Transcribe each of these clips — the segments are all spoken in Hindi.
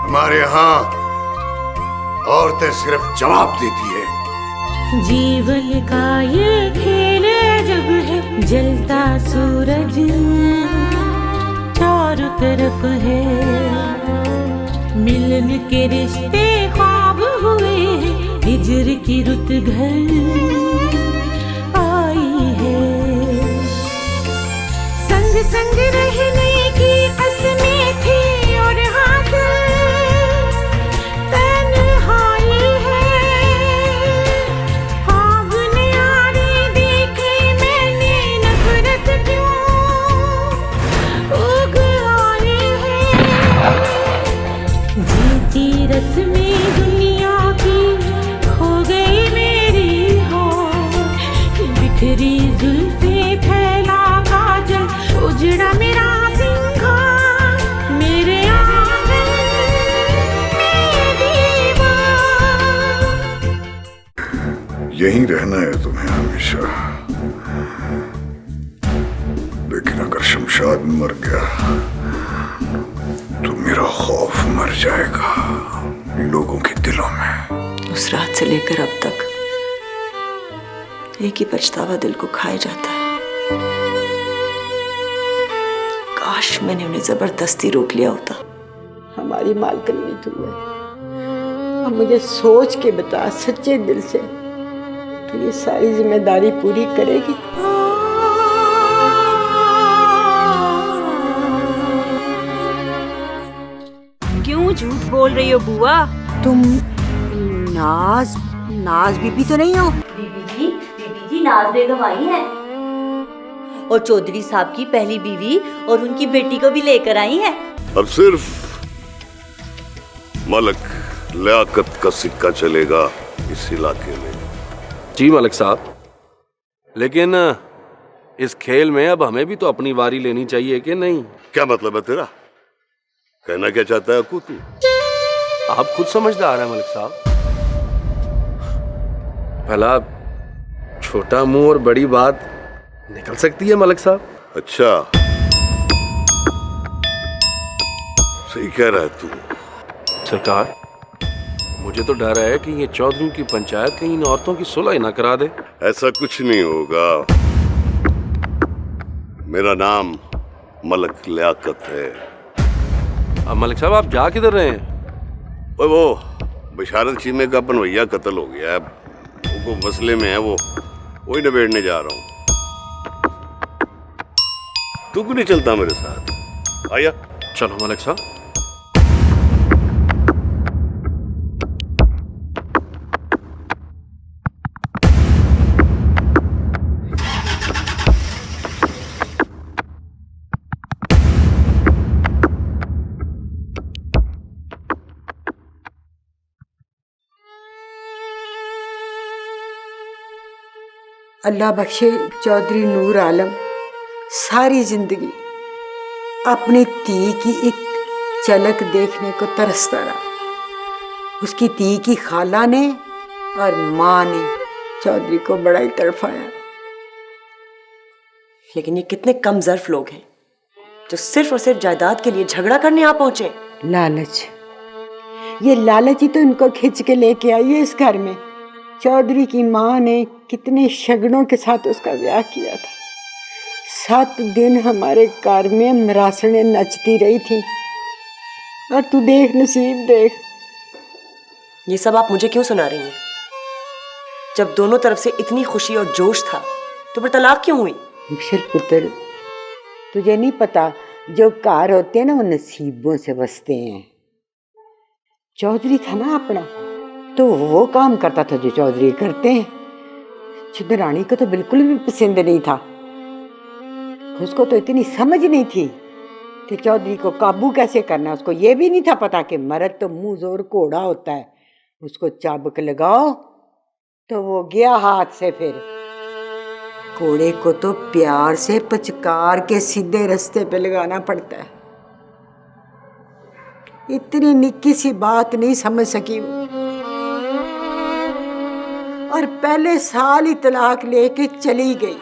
हमारे यहाँ औरतें सिर्फ जवाब देती है। जीवन का ये खेल जब है, जलता सूरज चारों तरफ है, मिलन के रिश्ते ख्वाब हुए, हिजर की रुत घर आई है, संग संग रहने की कसमें थी और हासिल तन्हाई है, ख्वाब न्यारे देखे मैंने, नफरत क्यों उग आई है, जीती रस्में दुनिया की खो गई मेरी होश, बिखरी जुल्फे फैला काजल, उजड़ा मेरा सिंगार, मेरे आंगन में दीवार। यहीं रहना है तुम्हें हमेशा, लेकिन अगर शमशाद मर गया तो मेरा खौफ मर जाएगा लोगों के दिलों में। उस रात से लेकर अब तक एक ही पछतावा दिल को खाए जाता है, काश मैंने उन्हें जबरदस्ती रोक लिया होता। हमारी मालकिन नहीं तू है, अब मुझे सोच के बता सच्चे दिल से, तू ये सारी जिम्मेदारी पूरी करेगी? क्यों झूठ बोल रही हो बुआ? तुम नाज बीबी तो नहीं हो? बीबी जी नाज बेगम आई है और चौधरी साहब की पहली बीवी और उनकी बेटी को भी लेकर आई है। अब सिर्फ मलक लियाकत का सिक्का चलेगा इस इलाके में। जी मलिक साहब, लेकिन इस खेल में अब हमें भी तो अपनी बारी लेनी चाहिए कि नहीं? क्या मतलब है तेरा? कहना क्या चाहता है अक्कू तू? आप खुद समझदार हैं मलिक साहब। भला छोटा मुंह और बड़ी बात निकल सकती है मलिक साहब। अच्छा, सही कह रहा है तू। सरकार, मुझे तो डर है कि ये चौधरी की पंचायत कहीं इन औरतों की सुलह ही ना करा दे। ऐसा कुछ नहीं होगा। मेरा नाम मलक लियाकत है। अब मलिक साहब आप जा किधर रहे हैं? वो बशारत चीमे का अपन भैया कत्ल हो गया है, वो मसले में है, वो वही निबेड़ने जा रहा हूँ। तू क्यों नहीं चलता मेरे साथ? आया चलो मलिक साहब। अल्लाह बख्शे चौधरी नूर आलम सारी जिंदगी अपनी धी की एक झलक देखने को तरसता रहा। उसकी धी की खाला ने और माँ ने चौधरी को बड़ा ही तड़फाया। लेकिन ये कितने कम ज़र्फ लोग हैं जो सिर्फ और सिर्फ जायदाद के लिए झगड़ा करने आ पहुंचे। लालच, ये लालच ही तो इनको खिंच के लेके आई है इस घर में। चौधरी की माँ ने कितने शगनों के साथ उसका ब्याह किया था। 7 दिन हमारे घर में मरासने नचती रही थी, और तू देख नसीब देख। ये सब आप मुझे क्यों सुना रही हैं? जब दोनों तरफ से इतनी खुशी और जोश था तो फिर तलाक क्यों हुई? अक्षर पुत्र, तुझे नहीं पता, जो कार होते हैं ना वो नसीबों से बसते हैं। चौधरी था ना अपना, तो वो काम करता था जो चौधरी करते हैं। चुंदरानी को तो बिल्कुल भी पसंद नहीं था। उसको तो इतनी समझ नहीं थी कि चौधरी को काबू कैसे करना। उसको ये भी नहीं था पता कि मर्द तो मुंह जोर घोड़ा होता है, उसको चाबुक लगाओ तो वो गया हाथ से। फिर घोड़े को तो प्यार से पचकार के सीधे रास्ते पे लगाना पड़ता है। इतनी निक्की सी बात नहीं समझ सकी वो, और पहले साल ही तलाक लेके चली गई।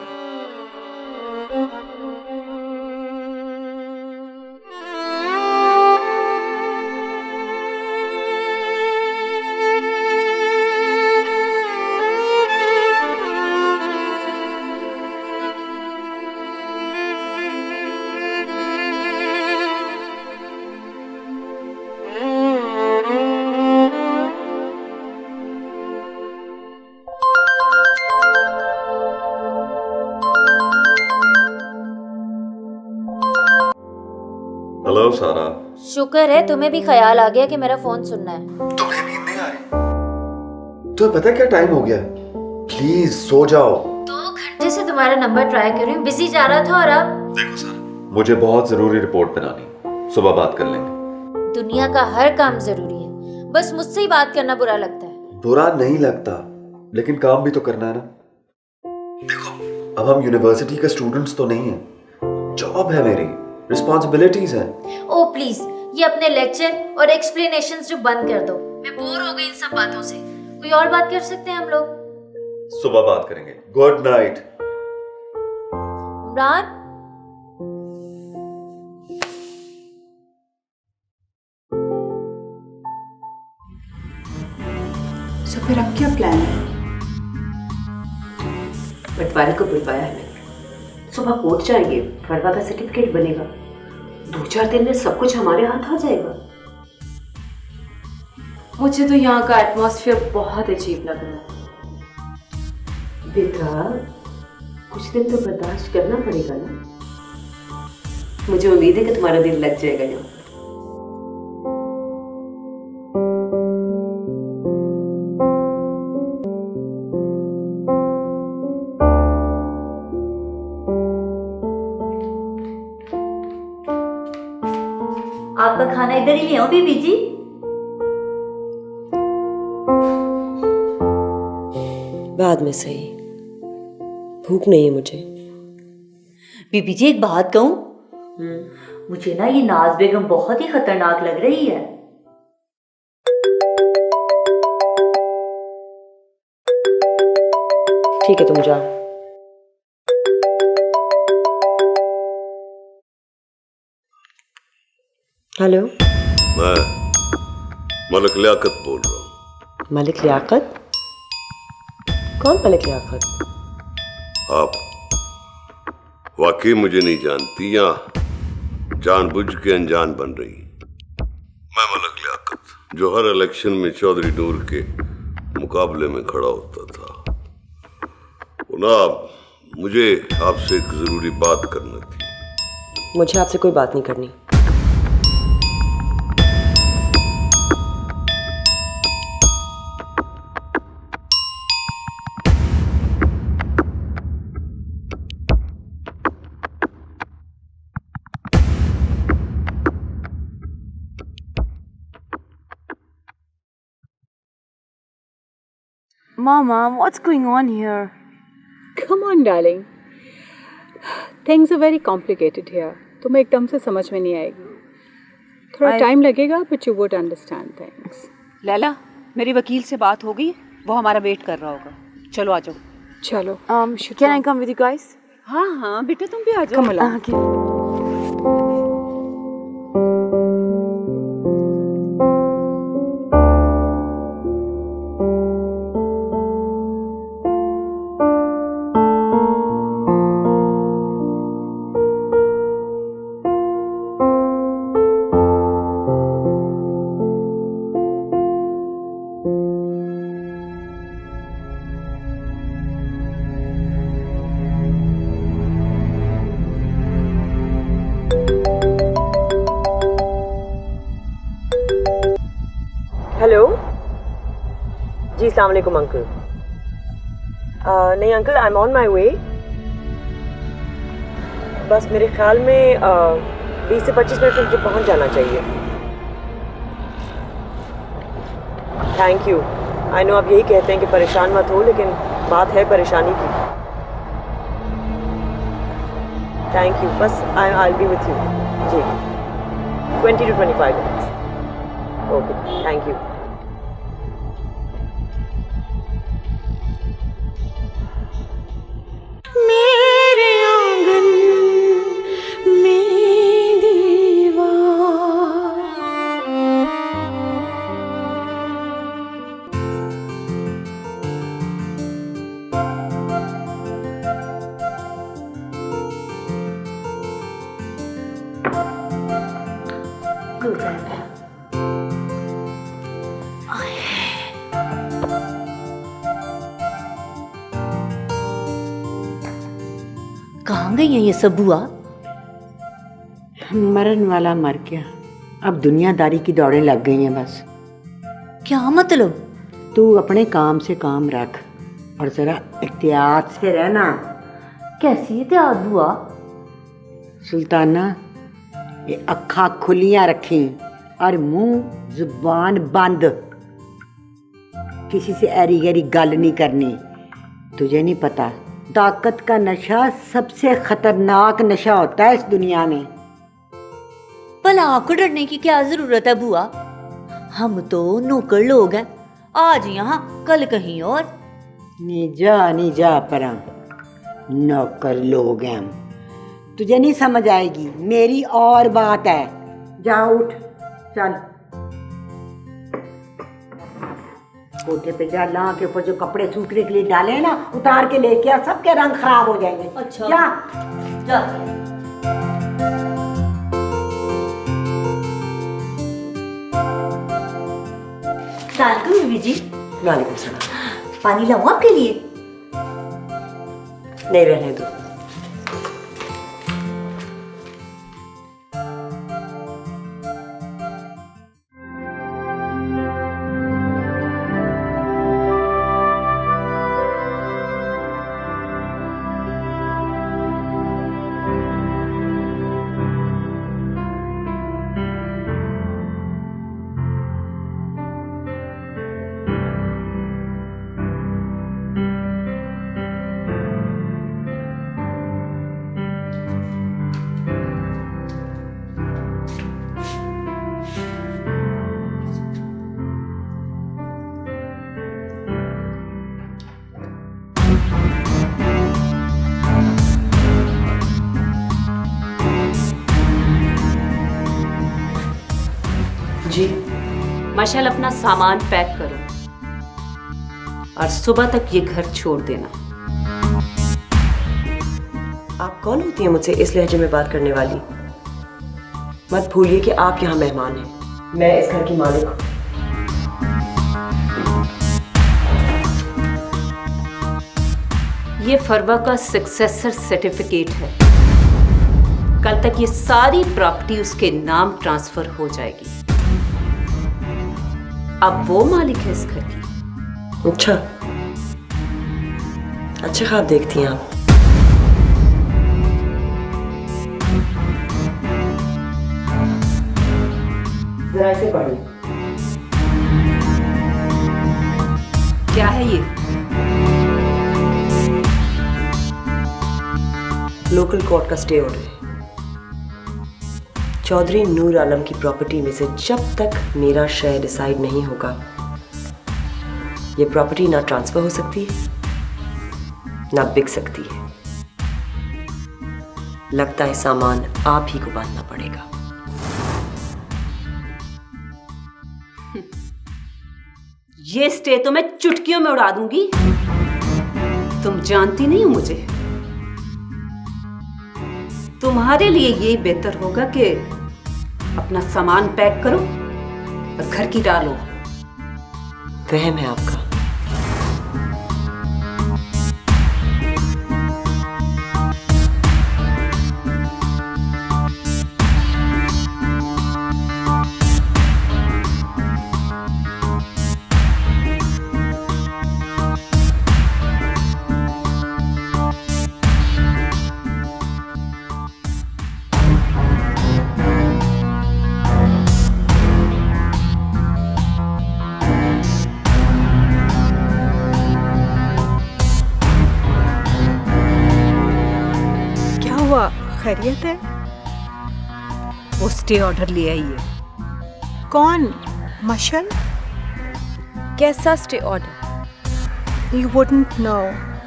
हेलो सारा। शुक्र है तुम्हें भी ख्याल आ गया कि मेरा फोन सुनना है। तुम्हें नींद नहीं आ रही? तुम्हें पता है क्या टाइम हो गया? प्लीज सो जाओ। 2 घंटे से तुम्हारा नंबर ट्राई कर रही हूँ, बिजी जा रहा था और अब देखो सारा, मुझे बहुत जरूरी रिपोर्ट बनानी, सुबह बात कर लेंगे। दुनिया का हर काम जरूरी है, बस मुझसे ही बात करना बुरा लगता है। बुरा नहीं लगता, लेकिन काम भी तो करना है ना। देखो, अब हम यूनिवर्सिटी के स्टूडेंट्स तो नहीं हैं, जॉब है मेरी, रिस्पॉन्सिबिलिटीज हैं। ओ प्लीज, ये अपने लेक्चर और एक्सप्लेनेशंस जो बंद कर दो, मैं बोर हो गई इन सब बातों से। कोई और बात कर सकते हैं हम लोग? सुबह बात करेंगे। Good night. इमरान, तो फिर अब क्या प्लान है? पटवारी को बुलवाया है मैंने। सुबह कोर्ट जाएंगे, फरवा का सर्टिफिकेट बनेगा। 2-4 दिन में सब कुछ हमारे हाथ आ जाएगा। मुझे तो यहाँ का एटमॉस्फेयर बहुत अजीब लग रहा है। बेटा, कुछ दिन तो बर्दाश्त करना पड़ेगा ना। मुझे उम्मीद है कि तुम्हारा दिल लग जाएगा यहाँ। आपका खाना इधर ही ले आओ बीबी जी। बाद में सही, भूख नहीं है मुझे। बीबी जी एक बात कहूं, मुझे ना ये नाज बेगम बहुत ही खतरनाक लग रही है। ठीक है, तुम जाओ। हेलो, मैं मलिक लियाकत बोल रहा हूँ। मलिक लियाकत? कौन मलिक लियाकत? आप वाकई मुझे नहीं जानती या जानबूझ के अनजान बन रही? मैं मलिक लियाकत, जो हर इलेक्शन में चौधरी नूर के मुकाबले में खड़ा होता था। ना मुझे आपसे एक जरूरी बात करनी थी। मुझे आपसे कोई बात नहीं करनी। Mama, what's going on here? Come on, darling. Things are very complicated here. तुम्हें एकदम से समझ में नहीं आएगी। थोड़ा टाइम लगेगा, but you would understand things. Laila, मेरी वकील से बात हो गई, वो हमारा वेट कर रहा होगा। चलो आ जाओ। चलो। Can I come with you guys? हाँ हाँ बेटा, तुम भी आ जाओ। Come along. हेलो जी, अस्सलाम वालेकुम अंकल। नहीं uncle, I am on my way. बस मेरे ख्याल में 20 से 25 मिनट में मुझे पहुंच जाना चाहिए। Thank you. आई नो आप यही कहते हैं कि परेशान मत हो, लेकिन बात है परेशानी की। Thank you. बस I will be with you जी, 20 to 25 minutes। Okay, thank you. मेरे आंगन में दीवार, कहाँ गई है ये सब बुआ? मरन वाला मर गया, अब दुनियादारी की दौड़ें लग गई हैं बस। क्या मतलब? तू अपने काम से काम रख और जरा एहतियात से रहना। कैसी एहतियात बुआ? सुल्ताना, ये अखा खुलियां रखी और मुंह जुबान बंद। किसी से ऐरी गैरी गल नहीं करनी। तुझे नहीं पता, ताकत का नशा सबसे खतरनाक नशा होता है इस दुनिया में। भला आपको डरने की क्या जरूरत है बुआ? हम तो नौकर लोग हैं, आज यहाँ कल कहीं और। नहीं जा परा, नौकर लोग हैं हम। तुझे नहीं समझ आएगी, मेरी और बात है। जा उठ, चल कोठे पे जा, ला के ऊपर जो कपड़े सूखने के लिए डाले हैं ना, उतार के लेके आ, सबके रंग खराब हो जाएंगे। अच्छा जा जा। सलाम बीबी जी। वालेकुम सलाम। पानी लाऊं आपके लिए? नहीं, रहने दो। जी, माशाल्लाह अपना सामान पैक करो और सुबह तक ये घर छोड़ देना। आप कौन होती हैं मुझसे इस लहजे में बात करने वाली? मत भूलिए कि आप यहाँ मेहमान हैं, मैं इस घर की मालिक हूँ। ये फरवा का सक्सेसर सर्टिफिकेट है। कल तक ये सारी प्रॉपर्टी उसके नाम ट्रांसफर हो जाएगी। अब वो मालिक है इस घर की। अच्छा, अच्छे ख्वाब देखती हैं आप। जरा इसे पढ़िए। क्या है ये? लोकल कोर्ट का स्टे ऑर्डर है। चौधरी नूर आलम की प्रॉपर्टी में से जब तक मेरा शेयर डिसाइड नहीं होगा, ये प्रॉपर्टी ना ट्रांसफर हो सकती है ना बिक सकती है। लगता है सामान आप ही को बांधना पड़ेगा। ये स्टे तो मैं चुटकियों में उड़ा दूंगी। तुम जानती नहीं हो मुझे। तुम्हारे लिए यही बेहतर होगा कि अपना सामान पैक करो और घर की डालो। वहम है आपका। खैरियत है? वो स्टे ऑर्डर ले आई है। कौन? मशल? कैसा stay order? You wouldn't know.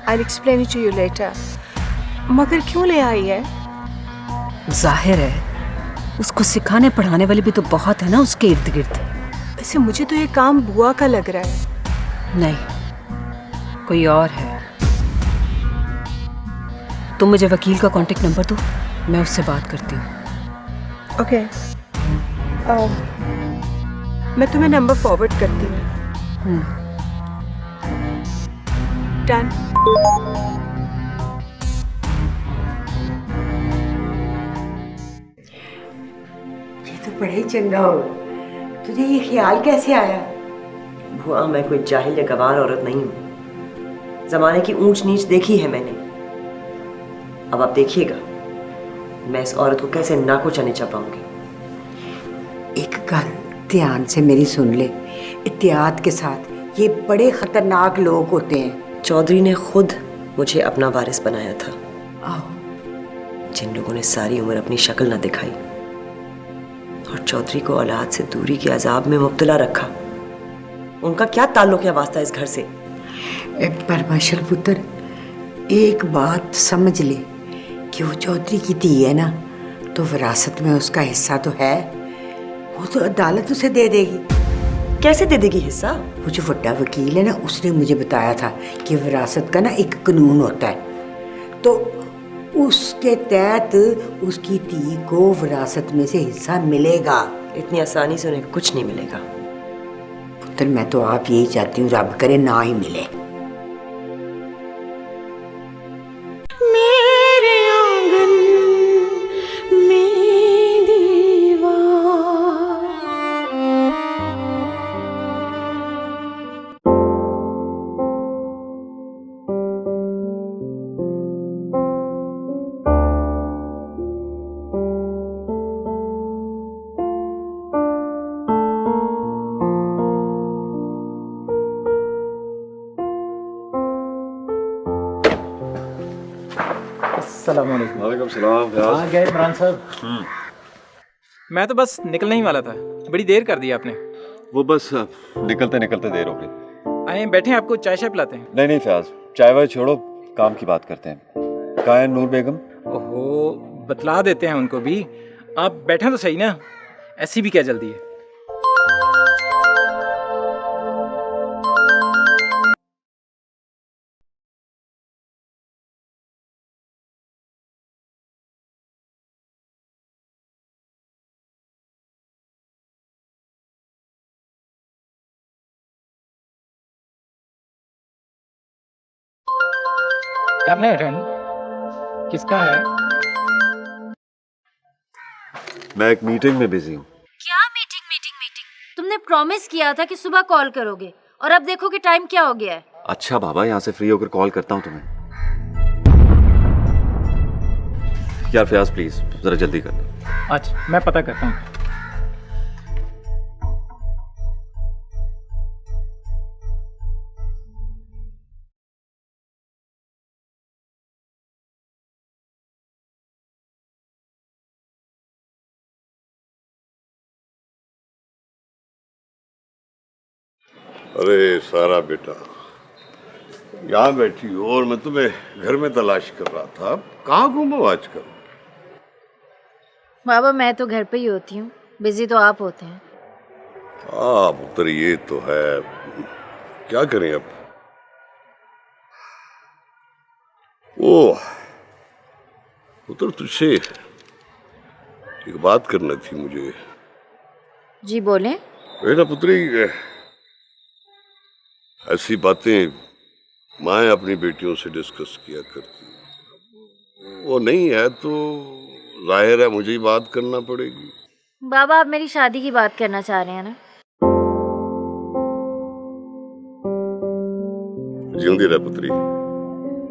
I'll explain it to you later. मगर क्यों ले आई है? जाहिर है उसको सिखाने पढ़ाने वाले भी तो बहुत है ना उसके इर्द गिर्द। वैसे मुझे तो ये काम बुआ का लग रहा है। नहीं, कोई और है। तुम मुझे वकील का कांटेक्ट नंबर दो, मैं उससे बात करती हूँ। ओके, मैं तुम्हें नंबर फॉरवर्ड करती हूँ। डन। बड़ा ही चंगा हो। तुझे ये ख्याल कैसे आया? बुआ, मैं कोई जाहिल या गवार औरत नहीं हूँ। जमाने की ऊंच नीच देखी है मैंने। अब आप देखिएगा मैं इस औरत को कैसे नाको चने चपाऊंगी। एक गल ध्यान से मेरी सुन ले, एहतियात के साथ, ये बड़े खतरनाक लोग होते हैं। चौधरी ने खुद मुझे अपना वारिस बनाया था। आओ। जिन लोगों ने सारी उम्र अपनी शक्ल न दिखाई और चौधरी को औलाद से दूरी के अजाब में मुब्तला रखा, उनका क्या ताल्लुक या वास्ता इस घर से? परमाशल पुत्र, एक बात समझ ले कि वो चौधरी की धी है ना, तो विरासत में उसका हिस्सा तो है। वो तो अदालत उसे दे देगी। कैसे दे देगी हिस्सा? वो जो बड़ा वकील है ना, उसने मुझे बताया था कि विरासत का ना एक कानून होता है, तो उसके तहत उसकी धी को विरासत में से हिस्सा मिलेगा। इतनी आसानी से उन्हें कुछ नहीं मिलेगा। पुत्र, मैं तो आप यही चाहती हूँ, रब करे ना ही मिले। मेरे आंगन में दीवार। वालेकुम सलाम। कहाँ गए इमरान साहब? मैं तो बस निकलने ही वाला था, बड़ी देर कर दी आपने। वो बस निकलते निकलते देर हो गई। आए बैठे, आपको चाय शाय पिलाते हैं। नहीं नहीं फयाज, चाय वाय छोड़ो, काम की बात करते हैं। कहाँ है नूर बेगम? ओहो, बतला देते हैं उनको भी। आप बैठे तो सही ना, ऐसी भी क्या जल्दी है? आपने किसका है? मैं एक मीटिंग में बिजी हूँ। क्या मीटिंग? तुमने प्रॉमिस किया था कि सुबह कॉल करोगे, और अब देखो कि टाइम क्या हो गया है। अच्छा बाबा, यहाँ से फ्री होकर कॉल करता हूँ तुम्हें। यार फयाज प्लीज जरा जल्दी कर। अच्छा, मैं पता करता हूँ। अरे सारा बेटा, यहाँ बैठी हो और मैं तुम्हें घर में तलाश कर रहा था। कहाँ घूमो आजकल? बाबा, मैं तो घर पे ही होती हूँ, बिजी तो आप होते हैं। पुत्र, ये तो है, क्या करें अब। ओ पुत्र, तुझसे एक बात करना थी मुझे। जी बोलें। बेटा पुत्री, ऐसी बातें माँ अपनी बेटियों से डिस्कस किया करती, वो नहीं है तो जाहिर है मुझे ही बात करना पड़ेगी। बाबा, आप मेरी शादी की बात करना चाह रहे हैं ना? जिंदी रह पुत्री,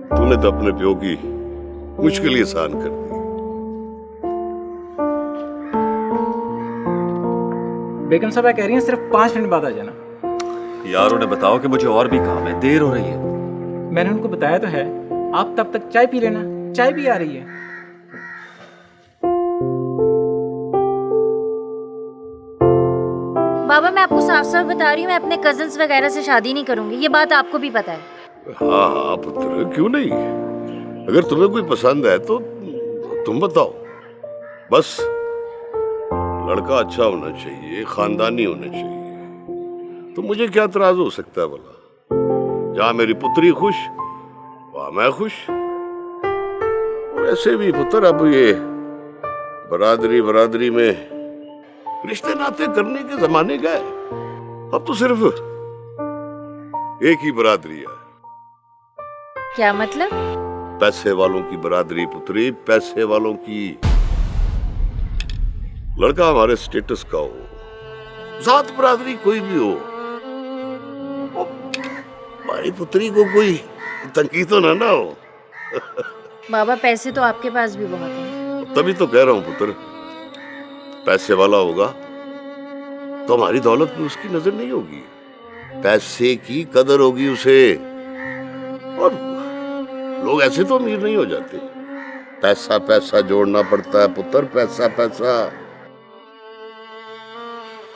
तूने तो अपने प्यो की मुश्किल ही आसान कर दी। बेगम साहब कह रही हैं सिर्फ 5 मिनट बाद आ जाना। यार उन्हें बताओ कि मुझे और भी काम है, देर हो रही है। मैंने उनको बताया तो है, आप तब तक चाय पी लेना, चाय भी आ रही है। बाबा, मैं आपको साफ साफ बता रही हूँ, मैं अपने कजिन्स वगैरह से शादी नहीं करूंगी, ये बात आपको भी पता है। हाँ पुत्र, क्यों नहीं। अगर तुम्हें कोई पसंद है तो तुम बताओ। बस लड़का अच्छा होना चाहिए, खानदानी होना चाहिए, तो मुझे क्या इतराज हो सकता है भला। जहां मेरी पुत्री खुश वहां मैं खुश। वैसे भी पुत्र, अब ये बरादरी में रिश्ते नाते करने के जमाने गए। अब तो सिर्फ एक ही बरादरी है। क्या मतलब? पैसे वालों की बरादरी पुत्री, पैसे वालों की। लड़का हमारे स्टेटस का हो, जात बरादरी कोई भी हो, हमारी पुत्री को कोई तंगी तो ना हो। बाबा पैसे तो आपके पास भी बहुत हैं। तभी तो कह रहा हूं पुत्र, पैसे वाला होगा तो हमारी दौलत में उसकी नजर नहीं होगी, पैसे की कदर होगी उसे। और लोग ऐसे तो अमीर नहीं हो जाते, पैसा पैसा जोड़ना पड़ता है पुत्र, पैसा पैसा।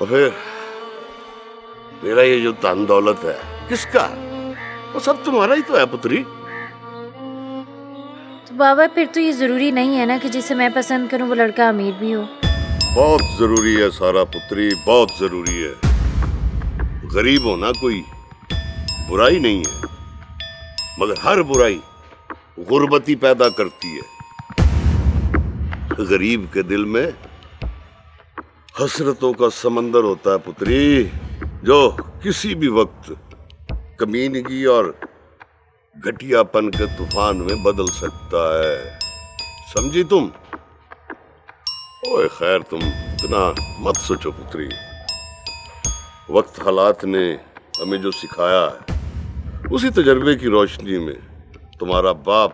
और फिर मेरा ये जो धन दौलत है किसका? वो सब तुम्हारा ही तो है पुत्री। तो बाबा फिर तो ये जरूरी नहीं है ना कि जिसे मैं पसंद करूं वो लड़का अमीर भी हो। बहुत जरूरी है सारा पुत्री, बहुत जरूरी है। गरीब होना कोई बुराई नहीं है, मगर हर बुराई गुर्बती पैदा करती है। गरीब के दिल में हसरतों का समंदर होता है पुत्री, जो किसी भी वक्त कमीनगी और घटियापन के तूफान में बदल सकता है। समझी तुम? ओए खैर, तुम इतना मत सोचो पुत्री। वक्त हालात ने हमें जो सिखाया है, उसी तजर्बे की रोशनी में तुम्हारा बाप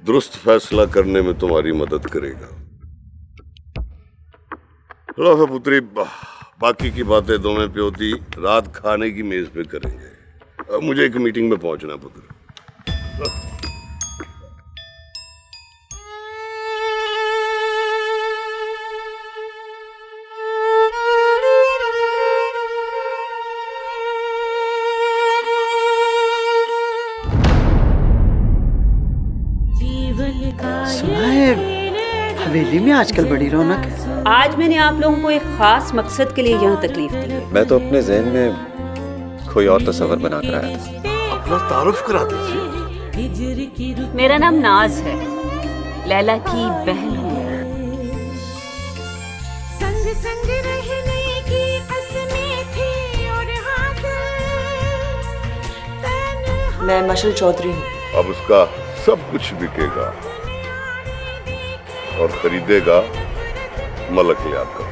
दुरुस्त फैसला करने में तुम्हारी मदद करेगा। लो फिर पुत्री, बाकी की बातें दो में प्योती रात खाने की मेज पे करेंगे। अब मुझे एक मीटिंग में पहुंचना है पुत्री। सुना है हवेली में आजकल बड़ी रौनक है। आज मैंने आप लोगों को एक खास मकसद के लिए यहाँ तकलीफ दी है। मैं तो अपने जहन में कोई और तस्वर बनाकर आया था। अपना तारुफ करा दीजिए। मेरा नाम नाज है, लैला की बहन हूँ। संग संग रहने की कसमें थी और मैं मशल चौधरी हूँ। अब उसका सब कुछ बिकेगा और खरीदेगा मलक लियाकत।